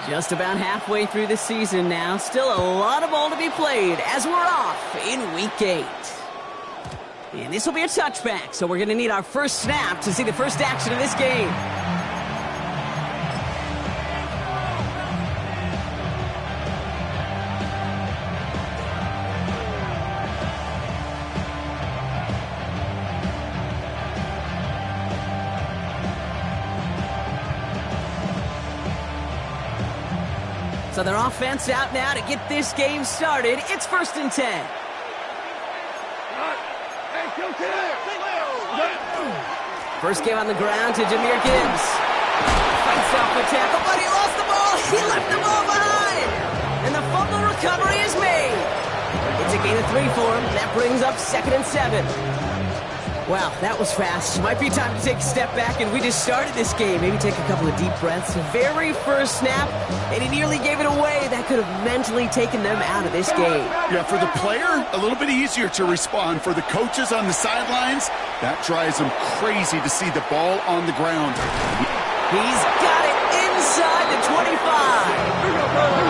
Just about halfway through the season now. Still a lot of ball to be played as we're off in Week 8. And this will be a touchback, so we're going to need our first snap to see the first action of this game. So their offense out now to get this game started. It's 1st and 10. First game on the ground to Jahmyr Gibbs. Fights off the tackle, but he lost the ball. He left the ball behind. And the fumble recovery is made. It's a gain of 3 for him. That brings up 2nd and 7. Wow, that was fast. Might be time to take a step back, and we just started this game. Maybe take a couple of deep breaths. Very first snap, and he nearly gave it away. That could have mentally taken them out of this game. Yeah, for the player, a little bit easier to respond. For the coaches on the sidelines, that drives them crazy to see the ball on the ground. He's got it inside the 25.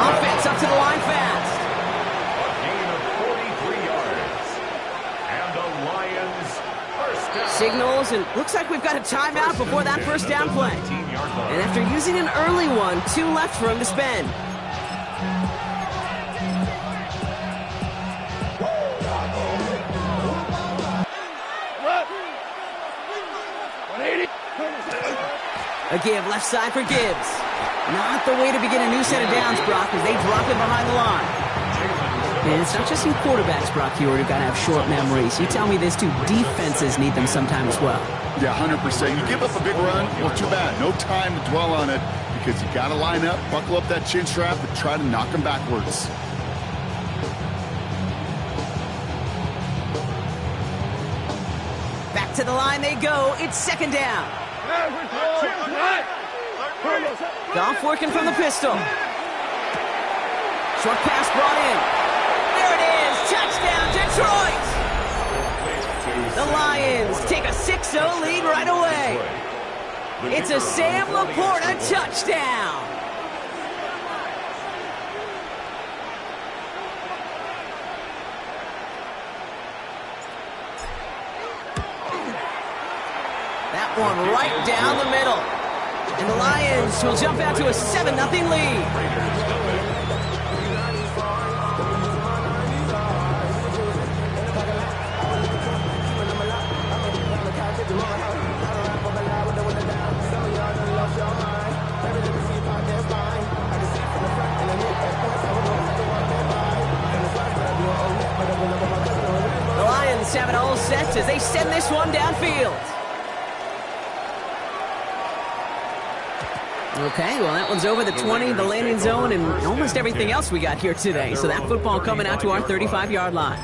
Offense up to the line fast. Signals, and looks like we've got a timeout before that first down play. And after using an early one, 2 left for him to spend. A give left side for Gibbs. Not the way to begin a new set of downs, Brock, as they drop it behind the line. And it's not just you quarterbacks, Brock Huard, who've got to have short memories. You tell me this too, defenses need them sometime as well. Yeah, 100%. You give up a big run, well, too bad. No time to dwell on it because you got to line up, buckle up that chin strap, and try to knock them backwards. Back to the line they go. It's 2nd down. Goff working from the pistol. Short pass brought in. There it is. Touchdown, Detroit. The Lions take a 6-0 lead right away. It's a Sam Laporta touchdown. That one right down the middle. And the Lions will jump out to a 7-0 lead. The Lions have it all set as they send this one downfield. Okay, well, that one's over the 20, the landing zone, and almost everything else we got here today. So that football coming out to our 35-yard line.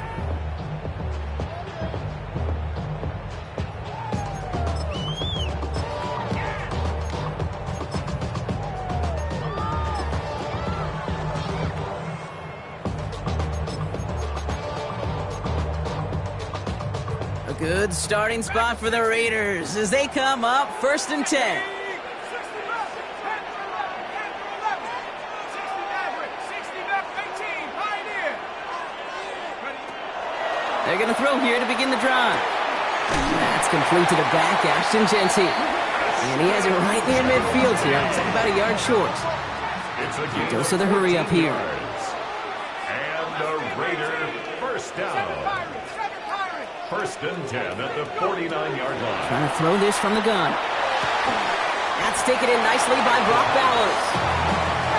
A good starting spot for the Raiders as they come up 1st and 10. They're going to throw here to begin the drive. That's complete to the back, Ashton Jeanty. And he has it right near midfield here. It's like about a yard short. Dose of the hurry up here. And the Raider first down. 1st and 10 at the 49-yard line. Trying to throw this from the gun. That's taken in nicely by Brock Bowers.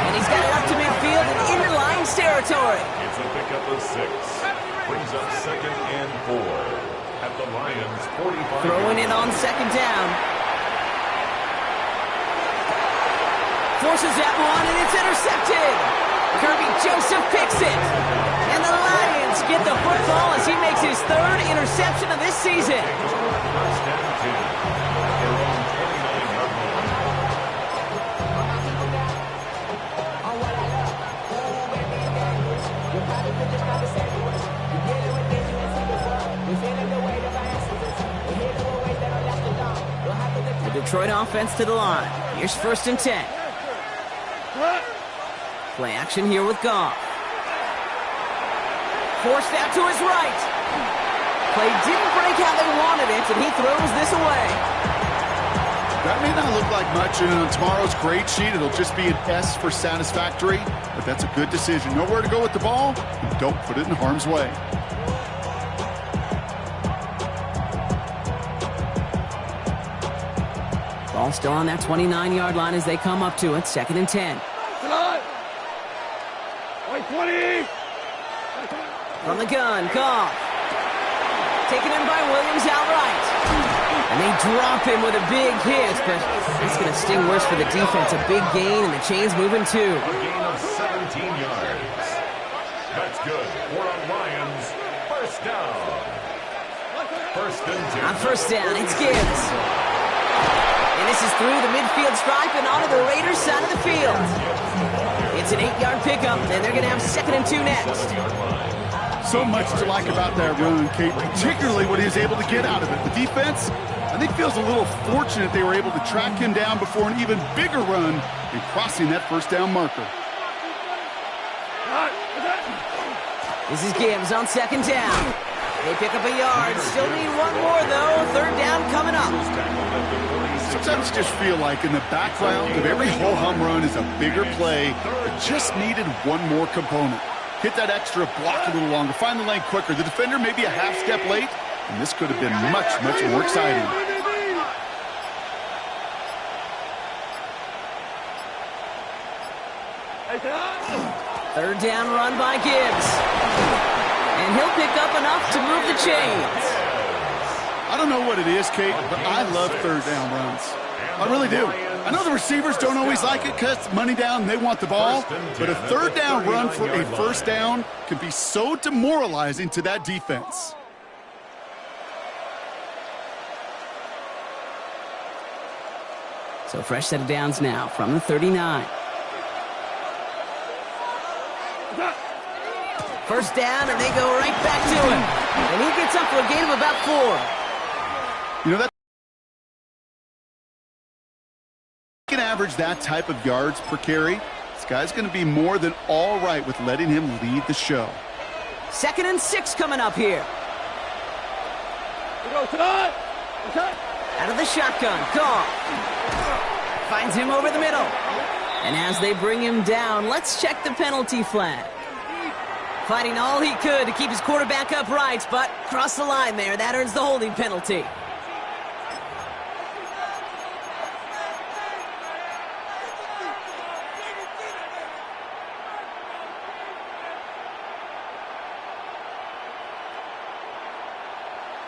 And he's got it up to midfield and into Lions territory. It's a pickup of 6. Brings up 2nd and 4 at the Lions 45. Throwing it on 2nd down. Forces that one, and it's intercepted. Kirby Joseph picks it. And the Lions get the football as he makes his 3rd interception of this season. First and 10. Their own 29-yard line. The Detroit offense to the line. Here's 1st and 10. Play action here with Goff. Forced out to his right. Play didn't break how they wanted it, and he throws this away. That may not look like much, and on tomorrow's grade sheet, it'll just be an S for satisfactory, but that's a good decision. Nowhere to go with the ball, and don't put it in harm's way. Ball still on that 29-yard line as they come up to it, 2nd and 10. From the gun, Goff. Taken in by Williams outright. And they drop him with a big hit, but it's going to sting worse for the defense. A big gain, and the chain's moving too. A gain of 17 yards. That's good for a Lions first down. 1st and 10. On 1st down, it's Gibbs. And this is through the midfield stripe and onto the Raiders' side of the field. It's an 8-yard pickup, and they're going to have 2nd and 2 next. So much to like about that run, Kate, particularly what he was able to get out of it. The defense, I think, feels a little fortunate they were able to track him down before an even bigger run and crossing that 1st down marker. This is Gibbs on 2nd down. They pick up a yard. Still need one more, though. 3rd down coming up. Sometimes you just feel like in the background of every ho-hum run is a bigger play that just needed one more component. Hit that extra block a little longer, find the lane quicker. The defender may be a half step late, and this could have been much, much more exciting. Third down run by Gibbs. And he'll pick up enough to move the chains. I don't know what it is, Kate, but I love 3rd down runs. I really do. I know the receivers don't always like it because it's money down and they want the ball, but a 3rd down run for a 1st down can be so demoralizing to that defense. So fresh set of downs now from the 39. 1st down, and they go right back to him. And he gets up for a gain of about 4. You know, that can average that type of yards per carry. This guy's going to be more than all right with letting him lead the show. 2nd and 6 coming up here. Out of the shotgun, Goff. Finds him over the middle. And as they bring him down, let's check the penalty flag. Fighting all he could to keep his quarterback upright, but crossed the line there. That earns the holding penalty.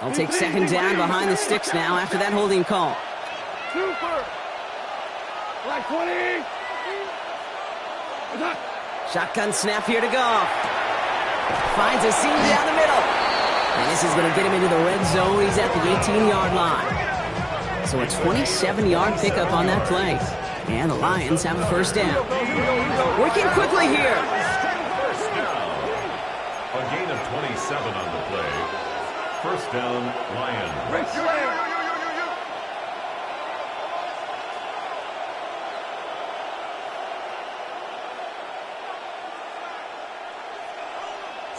They'll take 2nd down behind the sticks now after that holding call. Shotgun snap here to Goff. Finds a seam down the middle. And this is going to get him into the red zone. He's at the 18-yard line. So a 27-yard pickup on that play. And the Lions have a 1st down. Working quickly here. First down. A gain of 27 on the play. 1st down, Lions.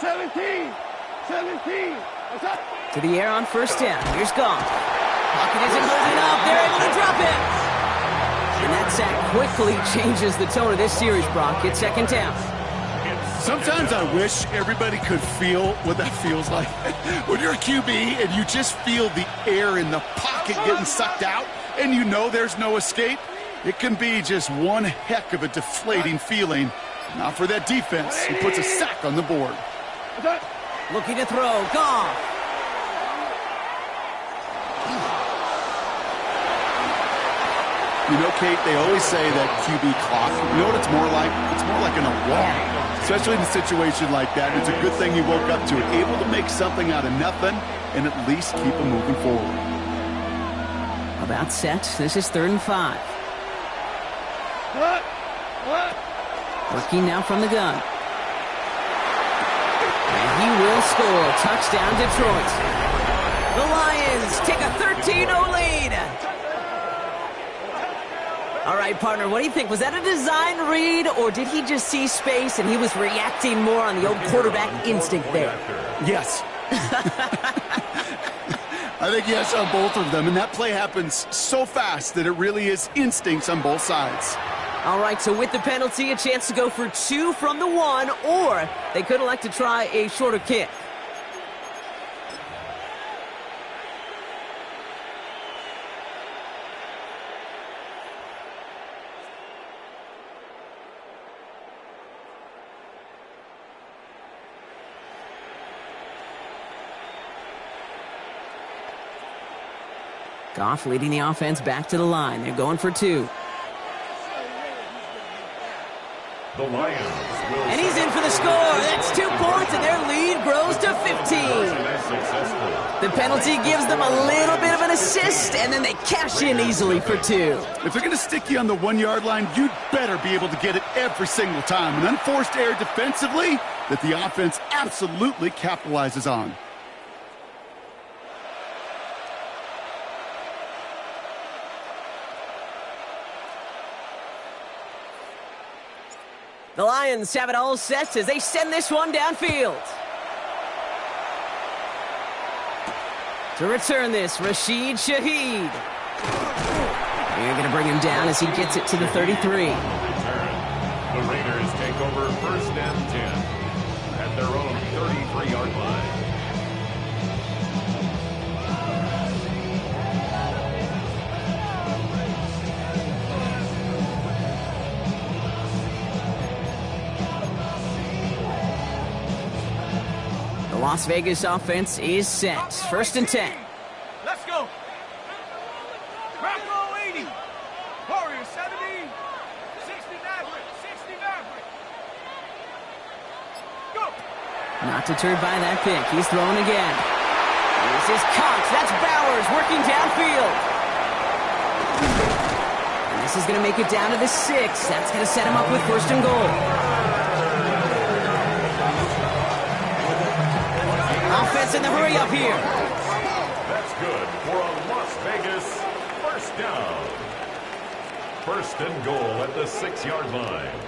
17. To the air on 1st down. Here's Goff. Pocket isn't holding up. They're able to drop it. And that sack quickly changes the tone of this series, Brock. It's 2nd down. Sometimes I wish everybody could feel what that feels like. When you're a QB and you just feel the air in the pocket getting sucked out and you know there's no escape, it can be just one heck of a deflating feeling. Not for that defense who puts a sack on the board. Looking to throw. Goff. You know, Kate, they always say that QB clock. You know what it's more like? It's more like an alarm, especially in a situation like that. It's a good thing you woke up to it, able to make something out of nothing and at least keep them moving forward. About set. This is 3rd and 5. Working now from the gun. And he will score. Touchdown, Detroit. The Lions take a 13-0 lead. All right, partner, what do you think? Was that a design read, or did he just see space and he was reacting more on the old quarterback instinct there? Yes. I think yes on both of them, and that play happens so fast that it really is instincts on both sides. All right, so with the penalty, a chance to go for 2 from the 1, or they could elect to try a shorter kick. Goff leading the offense back to the line. They're going for 2. The Lions will... And he's in for the score. That's 2 points, and their lead grows to 15. The penalty gives them a little bit of an assist, and then they cash in easily for 2. If they're going to stick you on the 1-yard line, you'd better be able to get it every single time. An unforced error defensively that the offense absolutely capitalizes on. The Lions have it all set as they send this one downfield. To return this, Rashid Shaheed. They're going to bring him down as he gets it to the 33. The Raiders take over 1st and 10 at their own 33-yard line. The Las Vegas offense is set. 1st and 10. Let's go. Bravo 80. Warrior 70. 69. Go. Not deterred by that pick. He's throwing again. This is Cox. That's Bowers working downfield. And this is going to make it down to the 6. That's going to set him up with 1st and goal. Offense in the hurry up here. That's good for a Las Vegas 1st down. 1st and goal at the 6-yard line.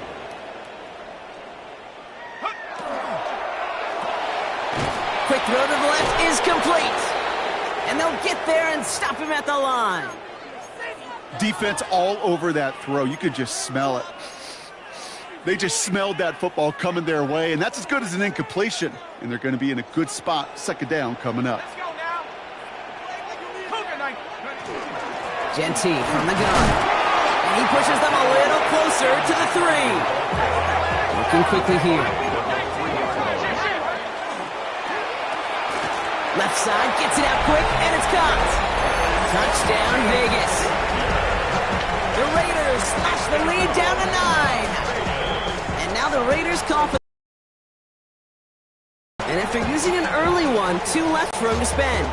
Quick throw to the left is complete. And they'll get there and stop him at the line. Defense all over that throw. You could just smell it. They just smelled that football coming their way, and that's as good as an incompletion. And they're going to be in a good spot. 2nd down coming up. Genty from the gun. And he pushes them a little closer to the 3. Looking quickly here. Left side, gets it out quick, and it's caught. Touchdown, Vegas. The Raiders slash the lead down to 9. And now the Raiders call for... And after using an early one, 2 left for him to spend.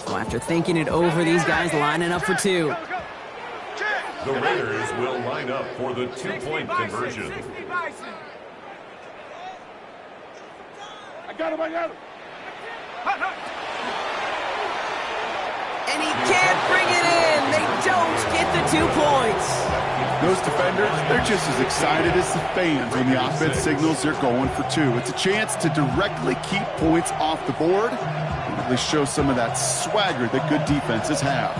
So after thinking it over, these guys lining up for 2. The Raiders will line up for the 2-point conversion. I got him. And he can't bring it in. They don't get the 2 points. Those defenders, they're just as excited as the fans when the offense signals they're going for 2. It's a chance to directly keep points off the board and really show some of that swagger that good defenses have.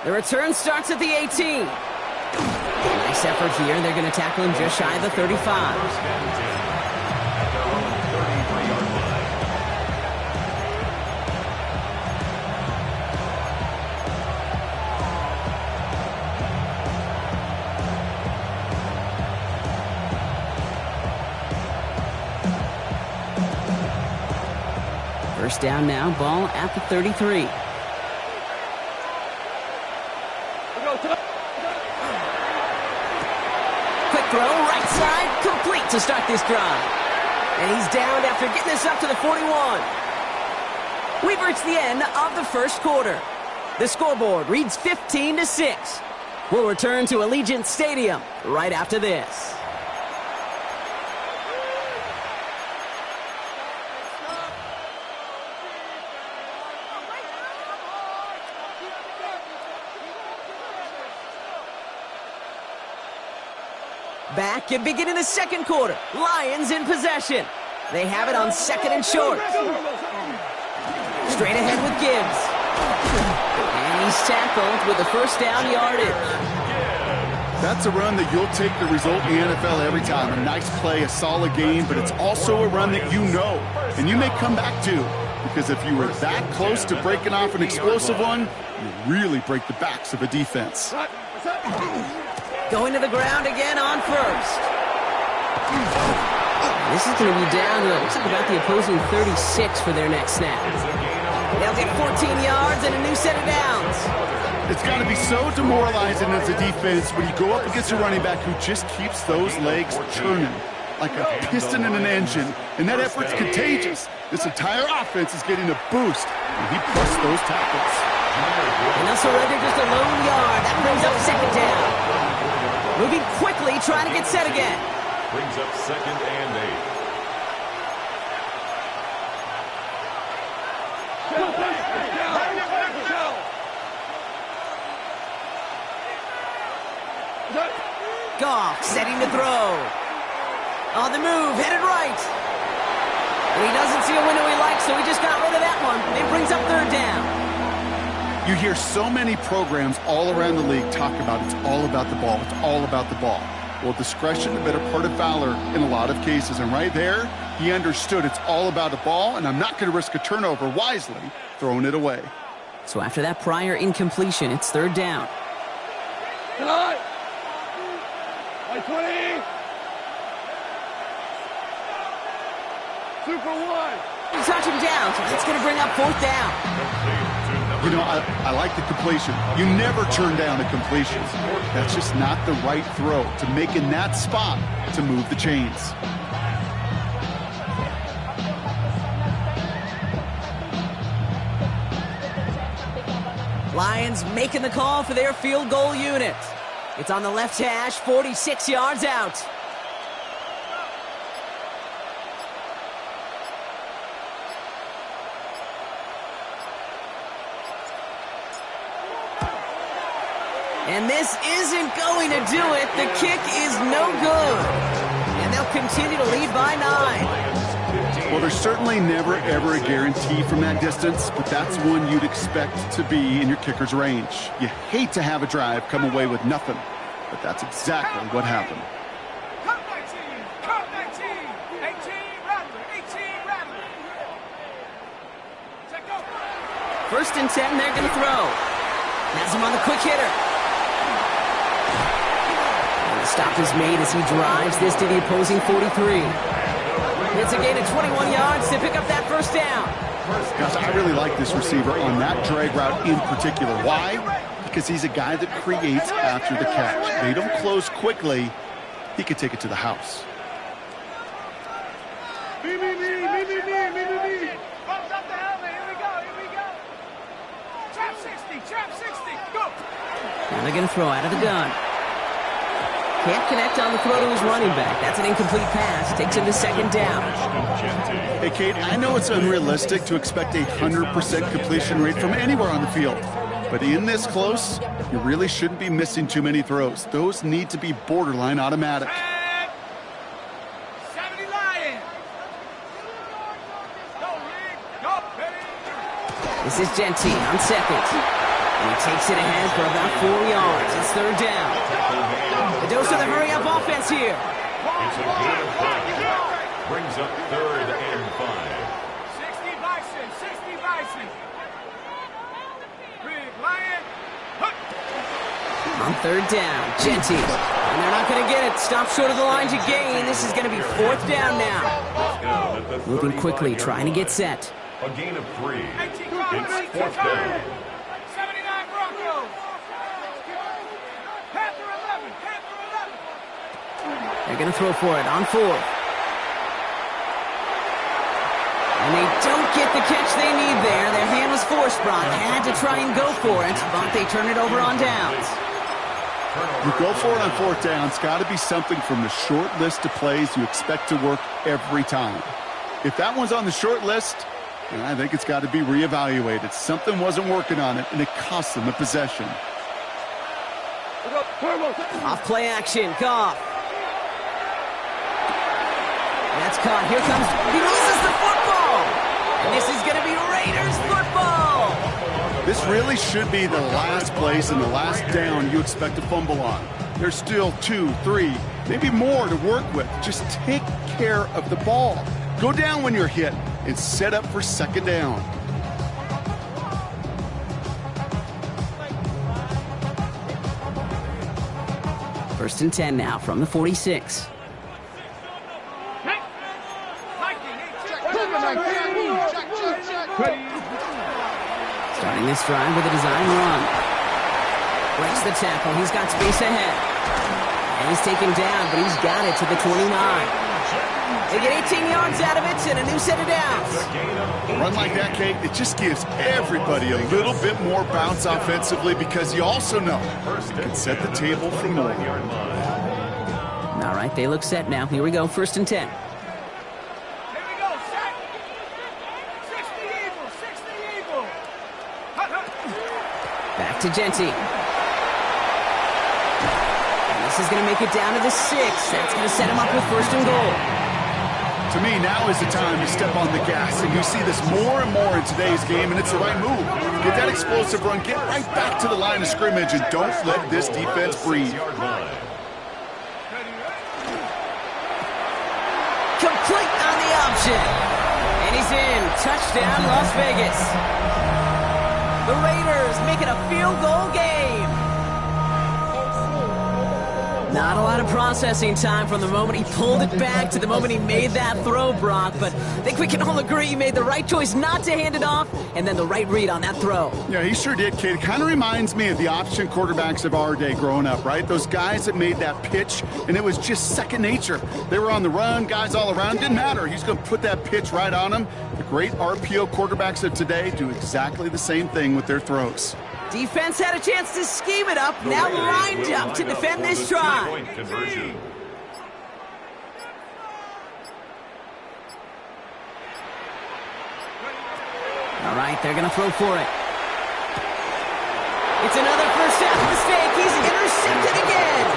The return starts at the 18. Nice effort here. They're going to tackle him just shy of the 35. First down now, ball at the 33. Quick throw, right side, complete to start this drive. And he's downed after getting this up to the 41. We've reached the end of the 1st quarter. The scoreboard reads 15-6. We'll return to Allegiant Stadium right after this. Back and beginning the second quarter. Lions in possession. They have it on 2nd and short. Straight ahead with Gibbs. And he's tackled with a first down yardage. That's a run that you'll take the result in the NFL every time. A nice play, a solid game, but it's also a run that you know, and you may come back to, because if you were that close to breaking off an explosive one, you really break the backs of a defense. Going to the ground again on first. This is going to be down to, looks like about the opposing 36 for their next snap. They'll get 14 yards and a new set of downs. It's got to be so demoralizing as a defense when you go up against a running back who just keeps those legs churning like a piston in an engine, and that effort's contagious. This entire offense is getting a boost, and he busts those tackles. And they'll surrender just a lone yard. That brings up 2nd down. Moving quickly, trying to get set again. Brings up 2nd and 8. Goff setting to throw. On the move, headed right. And he doesn't see a window he likes, so he just got rid of that one. It brings up 3rd down. You hear so many programs all around the league talk about it's all about the ball. It's all about the ball. Well, discretion, the better part of valor in a lot of cases. And right there, he understood it's all about the ball, and I'm not going to risk a turnover wisely, throwing it away. So after that prior incompletion, it's 3rd down. Tonight. 20. Super 1. Touch him down, so that's going to bring up 4th down. You know, I like the completion. You never turn down a completion. That's just not the right throw to make in that spot to move the chains. Lions making the call for their field goal unit. It's on the left hash, 46 yards out. And this isn't going to do it. The kick is no good. And they'll continue to lead by 9. Well, there's certainly never, ever a guarantee from that distance, but that's one you'd expect to be in your kicker's range. You hate to have a drive come away with nothing, but that's exactly what happened. Cut 19. Cut 19. 18 Rattler. 18 Rattler. Check go. 1st and 10, they're going to throw. Has him on the quick hitter. The stop is made as he drives this to the opposing 43. It's a gain of 21 yards to pick up that 1st down. Gosh, I really like this receiver on that drag route in particular. Why? Because he's a guy that creates after the catch. They don't close quickly. He could take it to the house. Me. Bumps up the helmet. Here we go. Trap 60. Go. And they're going to throw out of the gun. Can't connect on the throw to his running back. That's an incomplete pass. Takes him to 2nd down. Hey, Kate, I know it's unrealistic to expect a 100% completion rate from anywhere on the field. But in this close, you really shouldn't be missing too many throws. Those need to be borderline automatic. 70 Lions. Go, Rick. Go, Petty. This is Genty on 2nd. And he takes it ahead for about 4 yards. It's 3rd down. The dose of the hurry-up offense here. It's a gain of 5. Brings up 3rd and 5. 60 Bison. Big Lion. On 3rd down, Genty. And they're not going to get it. Stop short of the line to gain. This is going to be 4th down now. Moving quickly, trying to get set. A gain of 3. 18 It's 4th down. 79 Broncos. Panther 11. They're going to throw for it on 4th. And they don't get the catch they need there. Their hand was forced, Brock. Had to try and go for it, but they turn it over on downs. You go for it on 4th down. It's got to be something from the short list of plays you expect to work every time. If that one's on the short list, then I think it's got to be reevaluated. Something wasn't working on it, and it cost them a possession. Off play action, Goff. caught. Here comes, he loses the football. And this is going to be Raiders football. This really should be the last place and the last down you expect to fumble on. There's still 2, 3, maybe more to work with. Just take care of the ball. Go down when you're hit and set up for second down. First and 10 now from the 46. Starting this drive with a design run. Breaks the tackle. He's got space ahead. And he's taken down, but he's got it to the 29. They get 18 yards out of it and a new set of downs. A run like that, Kate, it just gives everybody a little bit more bounce offensively because you also know you can set the table for more. All right, they look set now. Here we go, first and 10. Here we go, set. 60 Eagle, 60 Eagle. Back to Genty. And this is going to make it down to the 6. That's going to set him up with first and goal. To me, now is the time to step on the gas, and you see this more and more in today's game, and it's the right move. Get that explosive run, get right back to the line of scrimmage, and don't let this defense breathe. Complete on the option. And he's in. Touchdown, Las Vegas. The Raiders make it a field goal game. Not a lot of processing time from the moment he pulled it back to the moment he made that throw, Brock. But I think we can all agree he made the right choice not to hand it off, and then the right read on that throw. Yeah, he sure did, kid. It kind of reminds me of the option quarterbacks of our day growing up, right? Those guys that made that pitch, and it was just second nature. They were on the run, guys all around. Didn't matter. He's going to put that pitch right on them. The great RPO quarterbacks of today do exactly the same thing with their throws. Defense had a chance to scheme it up, now lined up to defend this drive. All right, they're going to throw for it. It's another first down mistake. He's intercepted again.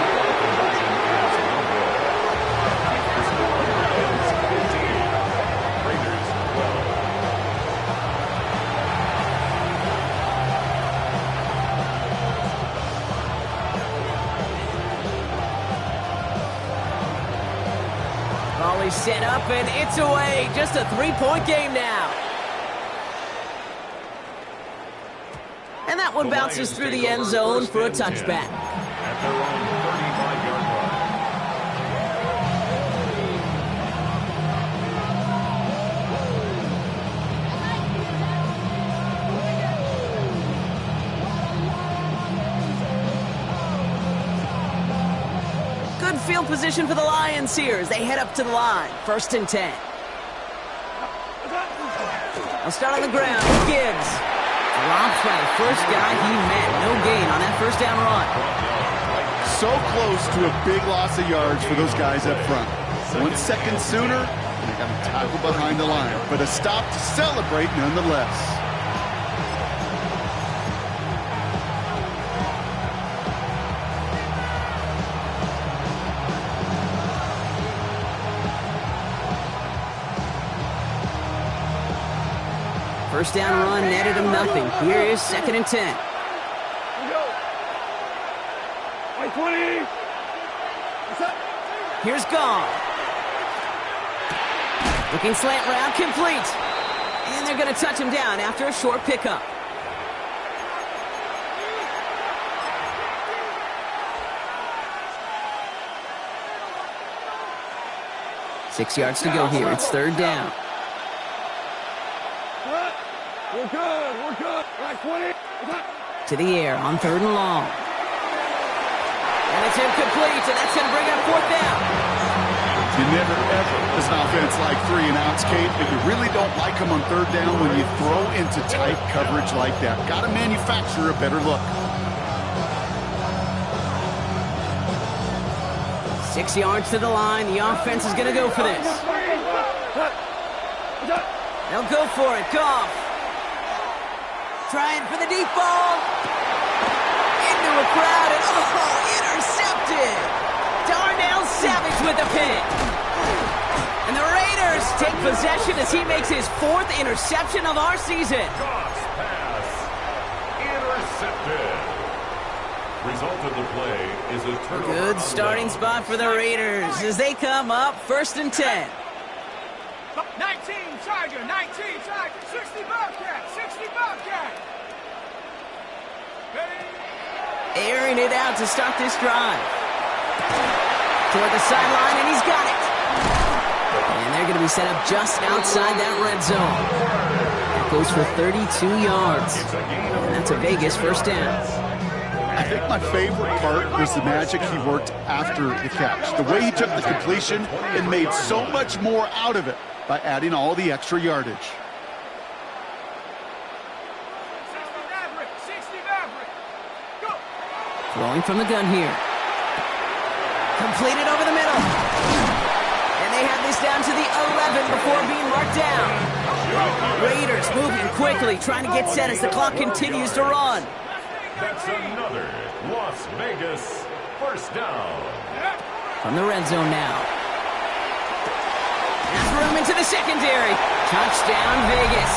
Volley set up, and it's away. Just a 3-point game now. And that one bounces through the end zone for a touchback. At their own 35-yard line. Good field position for the Lions here as they head up to the line. First and 10. They'll start on the ground. Gibbs drops by the first guy he met. No gain on that first down run. So close to a big loss of yards for those guys up front. 1 second sooner, and they got a tackle behind the line. But a stop to celebrate nonetheless. First down run netted him nothing. Here is second and 10. Here's Gone. Looking slant route, complete. And they're going to touch him down after a short pickup. Six yards to go here. It's third down. We're good. We're good. Right, 20. To the air on third and long. And it's incomplete, and that's going to bring up fourth down. You never, ever, as an offense like 3 and outs, Kate, but you really don't like them on third down when you throw into tight coverage like that. Got to manufacture a better look. 6 yards to the line. The offense is going to go for this. They'll go for it. Goff. Trying for the deep ball. Into a crowd, and intercepted. Darnell Savage with the pick. And the Raiders take possession as he makes his 4th interception of our season. Goff's pass intercepted. Result of the play is a turnover. Good starting spot for the Raiders as they come up 1st and 10. 19 Tiger, 19 Tiger, 60 Bobcat, 60 Bobcat. Airing it out to start this drive. Toward the sideline, and he's got it. And they're going to be set up just outside that red zone. That goes for 32 yards. And that's a Vegas 1st down. I think my favorite part was the magic he worked after the catch. The way he took the completion and made so much more out of it by adding all the extra yardage. 60 Maverick, 60 Maverick. Go. Throwing from the gun here. Completed over the middle. And they have this down to the 11 before being marked down. Raiders moving quickly, trying to get set as the clock continues to run. That's another Las Vegas 1st down. From the red zone now. There's room into the secondary. Touchdown, Vegas.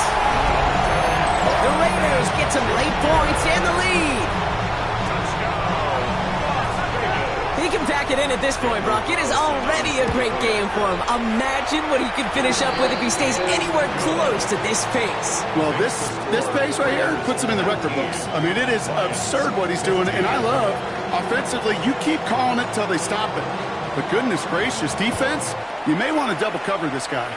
The Raiders get some late points and the lead. He can pack it in at this point, Brock. It is already a great game for him. Imagine what he could finish up with if he stays anywhere close to this pace. Well, this pace right here puts him in the record books. I mean, it is absurd what he's doing, and I love offensively, you keep calling it till they stop it. But goodness gracious, defense, you may want to double cover this guy.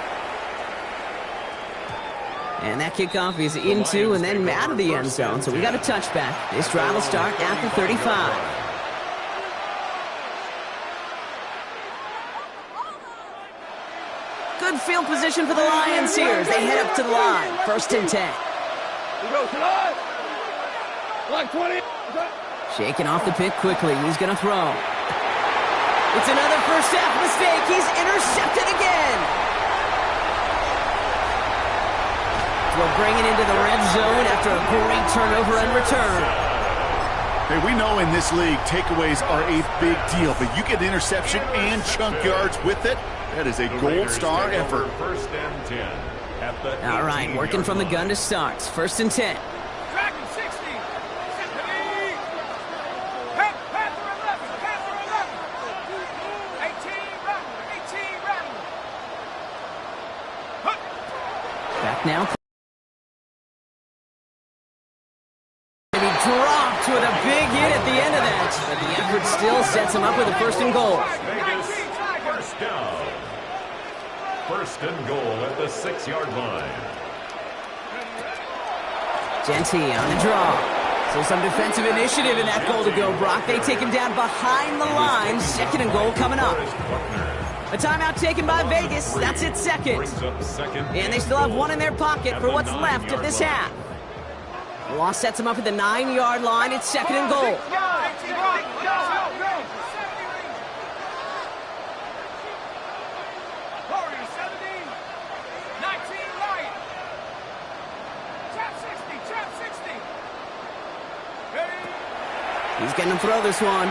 And that kickoff is into and then out of the end zone, so we got a touchback. This drive will start at the 35. Good field position for the Lions here as they head up to the line. 1st and 10. Shaking off the pick quickly. He's going to throw. It's another first half mistake. He's intercepted again. We'll bring it into the red zone after a great turnover and return. Hey, we know in this league, takeaways are a big deal, but you get interception and chunk yards with it. That is a gold star effort. 1st and 10 at the All right, working from the gun to start. 1st and 10. Dragon 60. Panther 11. Panther 11. 18 Rattler. 18 Rattler. Back now. He dropped with a big hit at the end of that, but the effort still sets him up with a 1st and goal. Vegas 1st down. 1st and goal at the 6-yard line. Genty on the draw. So some defensive initiative in that goal to go, Brock. They take him down behind the line. 2nd and goal coming up. A timeout taken by Vegas. That's its 2nd. And they still have one in their pocket for what's left of this half. The loss sets him up at the 9-yard line. It's 2nd and goal. He's going to throw this one.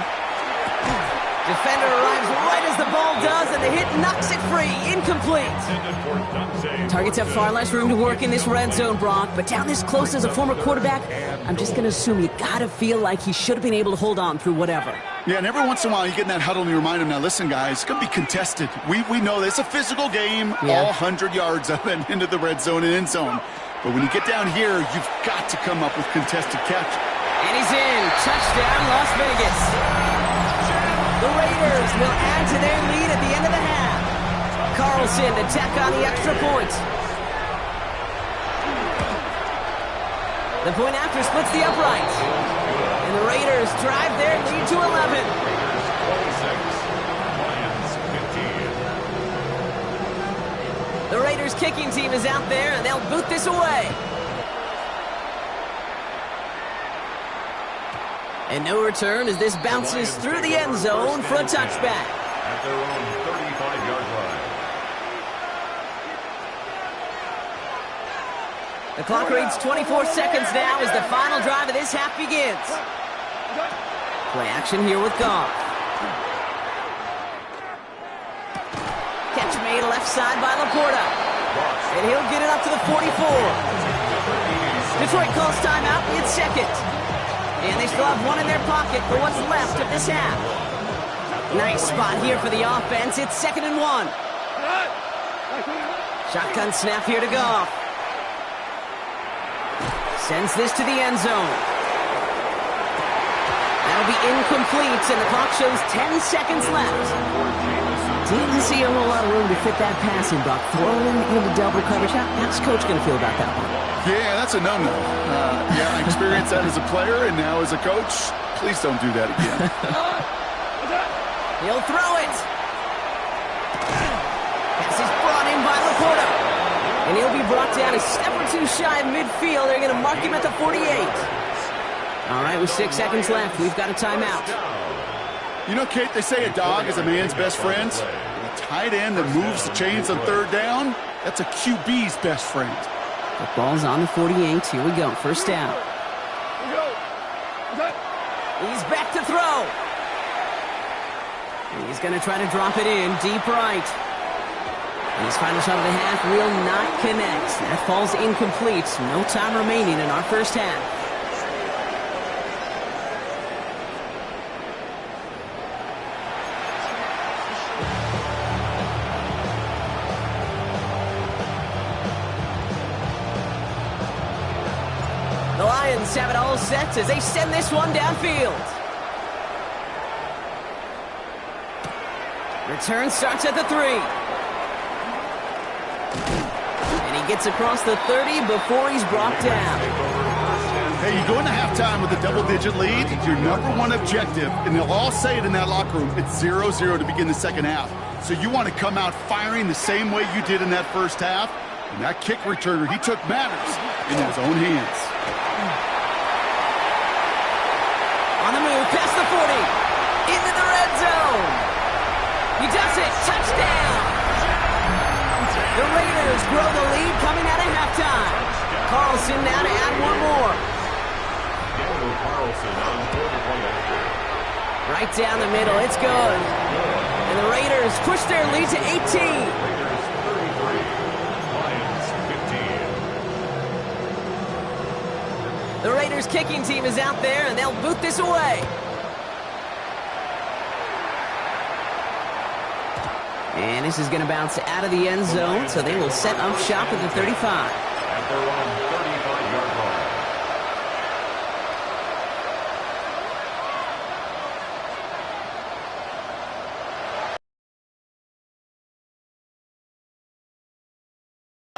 Defender arrives right as the ball does, and the hit knocks it free. Incomplete. Targets have far less room to work in this red zone, Brock, but down this close as a former quarterback, I'm just going to assume you got to feel like he should have been able to hold on through whatever. Yeah, and every once in a while you get in that huddle and you remind him, now listen, guys, it's going to be contested. We know this. It's a physical game, all 100 yards up and into the red zone and end zone. But when you get down here, you've got to come up with contested catch. And he's in. Touchdown, Las Vegas. The Raiders will add to their lead at the end of the half. Carlson to tack on the extra point. The point after splits the upright. And the Raiders drive their lead to 11. 26, Lions 15. The Raiders kicking team is out there, and they'll boot this away. And no return as this bounces through the end zone for a touchback. At their own 35-yard line. The clock reads 24 seconds now as the final drive of this half begins. Play action here with Goff. Catch made left side by Laporta. And he'll get it up to the 44. Detroit calls timeout. It's second. And they still have one in their pocket for what's left of this half. Nice spot here for the offense. It's 2nd and 1. Shotgun snap here to Goff. Sends this to the end zone. That'll be incomplete, and the clock shows 10 seconds left. Didn't see a whole lot of room to fit that passing, Buck. Throwing into double coverage. How's Coach going to feel about that one? Yeah, that's a no-no. Yeah, I experienced that as a player, and now as a coach, please don't do that again. He'll throw it. Pass is brought in by Laporta. And he'll be brought down a step or two shy of midfield. They're going to mark him at the 48. All right, with 6 seconds left, we've got a timeout. You know, Kate, they say a dog is a man's best friend. A tight end that moves the chains on 3rd down, that's a QB's best friend. The ball's on the 48. Here we go. First down. He's back to throw. And he's going to try to drop it in deep right. And his final shot of the half will not connect. That falls incomplete. No time remaining in our first half. The Lions have it all set as they send this one downfield. Return starts at the 3. And he gets across the 30 before he's brought down. Hey, you go into halftime with a double-digit lead, your #1 objective, and they'll all say it in that locker room, it's 0-0 to begin the second half. So you want to come out firing the same way you did in that first half. And that kick returner, he took matters in his own hands. On the move, past the 40, into the red zone. He does it, touchdown! The Raiders grow the lead coming out of halftime. Carlson now to add one more. Right down the middle, it's good. And the Raiders push their lead to 18. The Raiders kicking team is out there, and they'll boot this away. And this is going to bounce out of the end zone, so they will set up shop at the 35. At their own 35-yard line.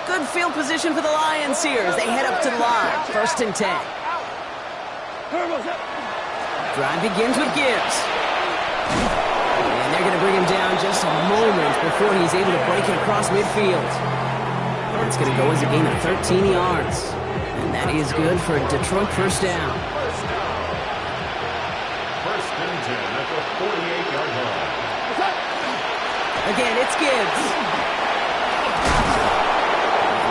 Good field position for the Lions here as they head up to the line. 1st and 10. Drive begins with Gibbs. And they're going to bring him down just a moment before he's able to break it across midfield. And it's going to go as a gain of 13 yards. And that is good for a Detroit first down. 1st and 10 at the 48-yard line. Again, it's Gibbs.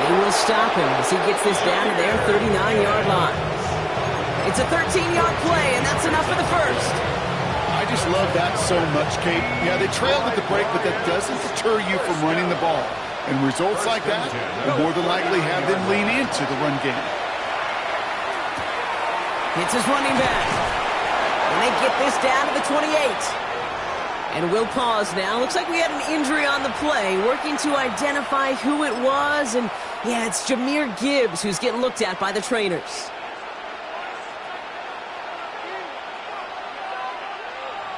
They will stop him as he gets this down to their 39-yard line. It's a 13-yard play, and that's enough for the first. I just love that so much, Kate. Yeah, they trailed at the break, but that doesn't deter you from running the ball. And results like that will more than likely have them lean into the run game. It's his running back. And they get this down to the 28. And we'll pause now. Looks like we had an injury on the play. Working to identify who it was. And yeah, it's Jahmyr Gibbs who's getting looked at by the trainers.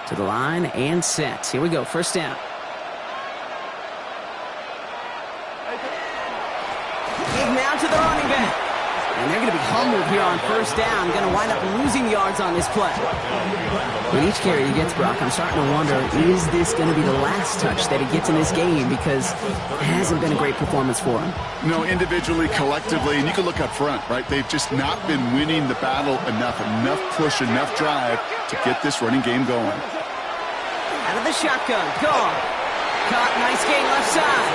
To the line and set. Here we go. First down. Give now to the running back. And they're going to be humbled here on first down. Going to wind up losing yards on this play. With each carry he gets, Brock, I'm starting to wonder, is this going to be the last touch that he gets in this game? Because it hasn't been a great performance for him. No, individually, collectively, and you can look up front, right? They've just not been winning the battle enough push, enough drive to get this running game going. Out of the shotgun, gone. Caught, nice gain left side.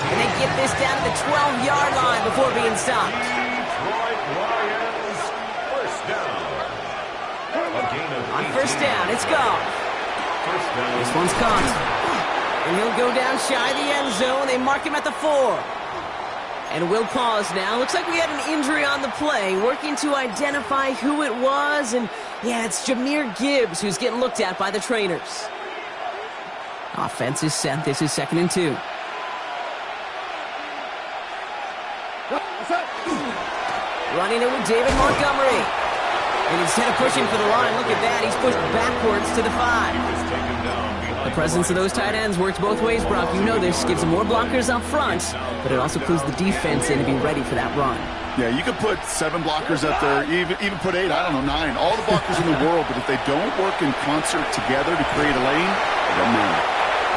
And they get this down to the 12-yard line before being stopped. Detroit Lions, first down. A gain of On first down, it's gone. First down. This one's caught. And he'll go down shy of the end zone. They mark him at the 4. And we'll pause now. Looks like we had an injury on the play. Working to identify who it was. And, yeah, it's Jahmyr Gibbs who's getting looked at by the trainers. Offense is set. This is 2nd and 2. Running it with David Montgomery. And instead of pushing for the line, look at that. He's pushed backwards to the 5. The presence of those tight ends works both ways, Brock. You know this. Gives them more blockers up front, but it also clues the defense in to be ready for that run. Yeah, you could put 7 blockers up there, even put 8, I don't know, 9. All the blockers in the world, but if they don't work in concert together to create a lane, it doesn't matter.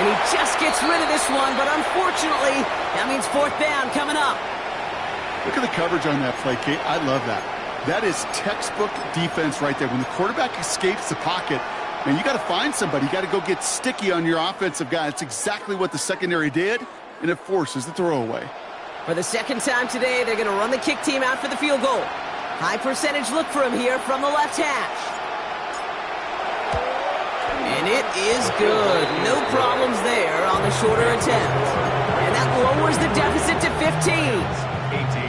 And he just gets rid of this one, but unfortunately, that means 4th down coming up. Look at the coverage on that play, Kate. I love that. That is textbook defense right there. When the quarterback escapes the pocket, man, you got to find somebody. You got to go get sticky on your offensive guy. That's exactly what the secondary did, and it forces the throwaway. For the 2nd time today, they're going to run the kick team out for the field goal. High percentage look for him here from the left hash. And it is good. No problems there on the shorter attempt. And that lowers the deficit to 15.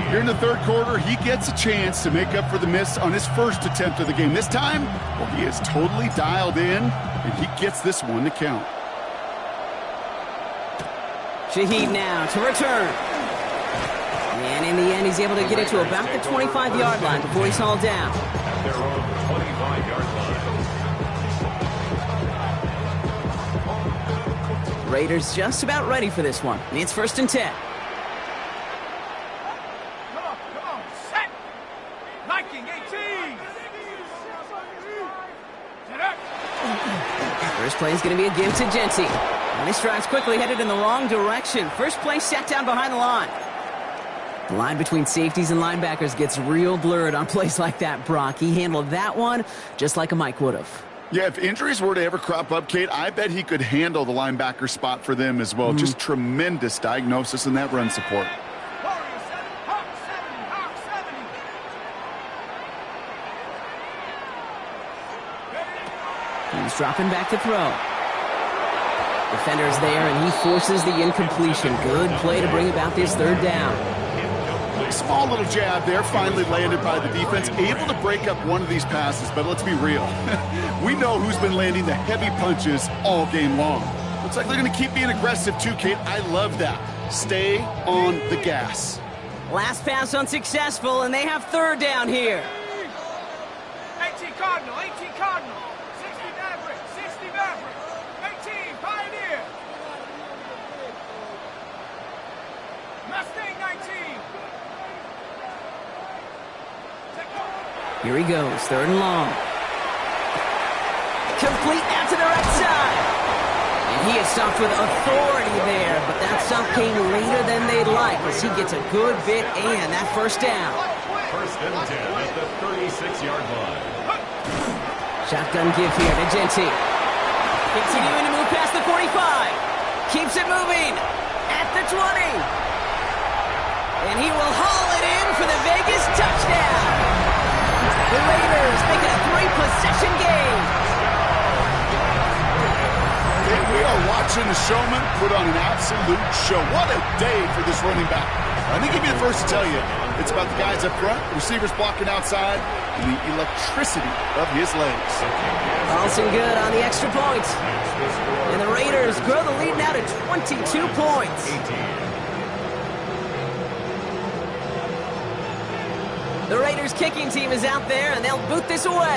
Here in the 3rd quarter, he gets a chance to make up for the miss on his first attempt of the game. This time, well, he is totally dialed in, and he gets this one to count. Shaheed now to return. And in the end, he's able to get it to about the 25-yard line before he's hauled down. At their own 25-yard line. Raiders just about ready for this one. It's 1st and 10. First play is going to be a give to Genty. And this drive's quickly headed in the wrong direction. First play set down behind the line. The line between safeties and linebackers gets real blurred on plays like that, Brock. He handled that one just like a Mike would have. Yeah, if injuries were to ever crop up, Kate, I bet he could handle the linebacker spot for them as well. Just tremendous diagnosis in that run support. He's dropping back to throw. Defender's there, and he forces the incompletion. Good play to bring about this 3rd down. Small little jab there, finally landed by the defense. Able to break up one of these passes, but let's be real. We know who's been landing the heavy punches all game long. Looks like they're going to keep being aggressive too, Kate. I love that. Stay on the gas. Last pass unsuccessful, and they have 3rd down here. 18 Cardinal, 18 Cardinal. 60 Maverick, 60 Maverick. 18 Pioneer. Mustang 19. Here he goes, 3rd and long. Complete out to the right side. And he is stopped with authority there, but that stop came later than they'd like as he gets a good bit and that 1st down. 1st and 10 at the 36-yard line. Shotgun give here to Genty. Continuing to move past the 45. Keeps it moving at the 20. And he will haul it in for the Vegas touchdown. The Raiders make it a 3-possession game. We are watching the showman put on an absolute show. What a day for this running back. I think he'd be the first to tell you it's about the guys up front, receivers blocking outside, and the electricity of his legs. Carlson good on the extra point. And the Raiders grow the lead now to 22 points. The Raiders kicking team is out there, and they'll boot this away.